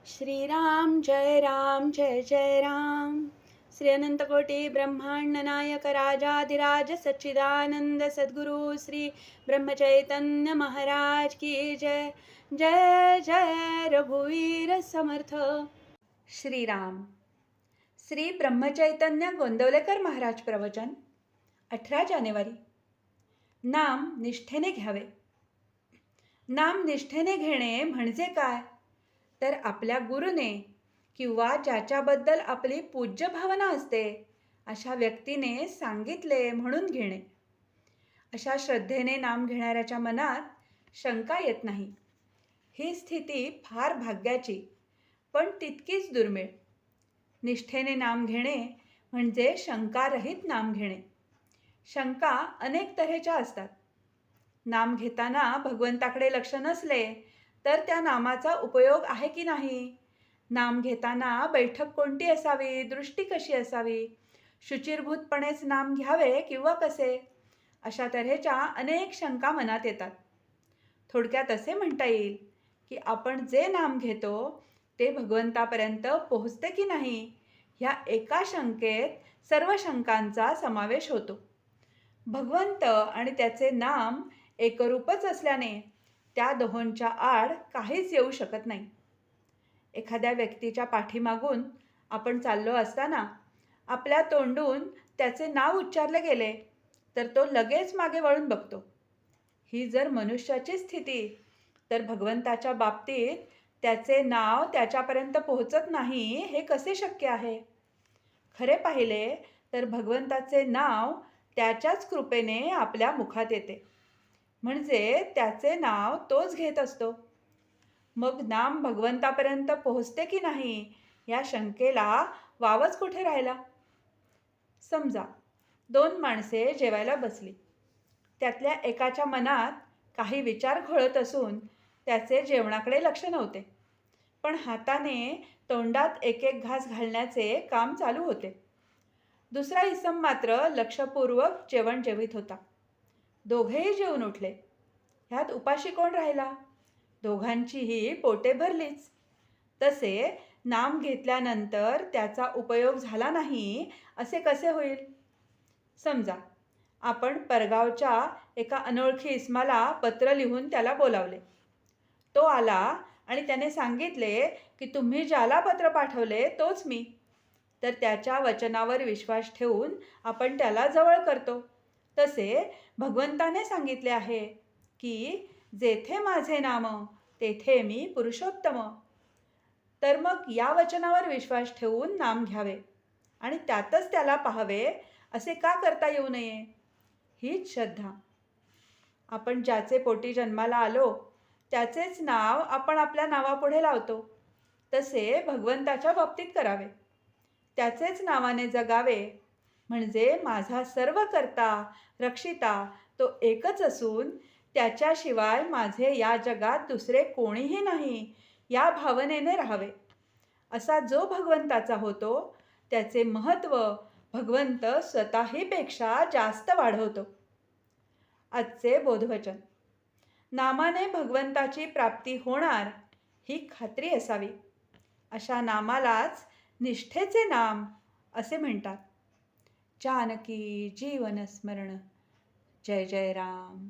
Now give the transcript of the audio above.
श्रीराम जय जय राम. श्री अनंतकोटी ब्रह्मांड नायक राजाधिराज सच्चिदानंद सद्गुरु श्री ब्रह्मचैतन्य महाराज की जय. जय जय रघुवीर समर्थ. श्रीराम. श्री ब्रह्मचैतन्य गोंदवलेकर महाराज प्रवचन. 18 जानेवारी. नाम निष्ठेने घ्यावे. नाम निष्ठेने घेणे म्हणजे काय, तर आपल्या गुरुने किंवा ज्याच्याबद्दल आपली पूज्य भावना असते अशा व्यक्तीने सांगितले म्हणून घेणे. अशा श्रद्धेने नाम घेणाऱ्याच्या मनात शंका येत नाही. ही स्थिती फार भाग्याची पण तितकीच दुर्मिळ. निष्ठेने नाम घेणे म्हणजे शंकारहित नाम घेणे. शंका अनेक तऱ्हेच्या असतात. नाम घेताना भगवंताकडे लक्ष नसले तर त्या नामाचा उपयोग आहे की नाही, नाम घेताना बैठक कोणती असावी, दृष्टी कशी असावी, शुचिरभूतपणेच नाम घ्यावे किंवा कसे, अशा तऱ्हेच्या अनेक शंका मनात येतात. थोडक्यात असे म्हणता येईल की आपण जे नाम घेतो ते भगवंतापर्यंत पोहोचते की नाही, ह्या एका शंकेत सर्व शंकांचा समावेश होतो. भगवंत आणि त्याचे नाम एकरूपच असल्याने त्या दोहोंच्या आड काहीच येऊ शकत नाही. एखाद्या व्यक्तीच्या पाठीमागून आपण चाललो असताना आपल्या तोंडून त्याचे नाव उच्चारले गेले तर तो लगेच मागे वळून बघतो. ही जर मनुष्याची स्थिती, तर भगवंताच्या बाबतीत त्याचे नाव त्याच्यापर्यंत पोहोचत नाही हे कसे शक्य आहे. खरे पाहिले तर भगवंताचे नाव त्याच्याच कृपेने आपल्या मुखात येते, म्हणजे त्याचे नाव तोच घेत असतो. मग नाम भगवंतापर्यंत पोहोचते की नाही या शंकेला वावच कुठे राहिला. समजा 2 माणसे जेवायला बसली. त्यातल्या एकाच्या मनात काही विचार घोळत असून त्याचे जेवणाकडे लक्ष नव्हते, पण हाताने तोंडात एक एक घास घालण्याचे काम चालू होते. दुसरा इसम मात्र लक्षपूर्वक जेवण जेवित होता. दोघेही जेवून उठले. ह्यात उपाशी कोण राहिला. दोघांचीही पोटे भरलीच. तसे नाम घेतल्यानंतर त्याचा उपयोग झाला नाही असे कसे होईल. समजा आपण परगावच्या एका अनोळखी इसमाला पत्र लिहून त्याला बोलावले. तो आला आणि त्याने सांगितले की तुम्ही ज्याला पत्र पाठवले तोच मी. तर त्याच्या वचनावर विश्वास ठेवून आपण त्याला जवळ करतो. तसे भगवंताने सांगितले आहे की जेथे माझे नाम तेथे मी पुरुषोत्तम. तर मग या वचनावर विश्वास ठेवून नाम घ्यावे आणि त्यातच त्याला पाहावे असे का करता येऊ नये. हीच श्रद्धा. आपण ज्याचे पोटी जन्माला आलो त्याचेच नाव आपण आपल्या नावापुढे लावतो. तसे भगवंताच्या बाबतीत करावे. त्याचेच नावाने जगावे. म्हणजे माझा सर्व करता रक्षिता तो एकच असून त्याच्याशिवाय माझे या जगात दुसरे कोणीही नाही या भावनेने राहावे. असा जो भगवंताचा होतो त्याचे महत्त्व भगवंत स्वतःहीपेक्षा जास्त वाढवतो. आजचे बोधवचन. नामाने भगवंताची प्राप्ती होणार ही खात्री असावी. अशा नामालाच निष्ठेचे नाम असे म्हणतात. जानकी जीवन स्मरण. जय जय राम.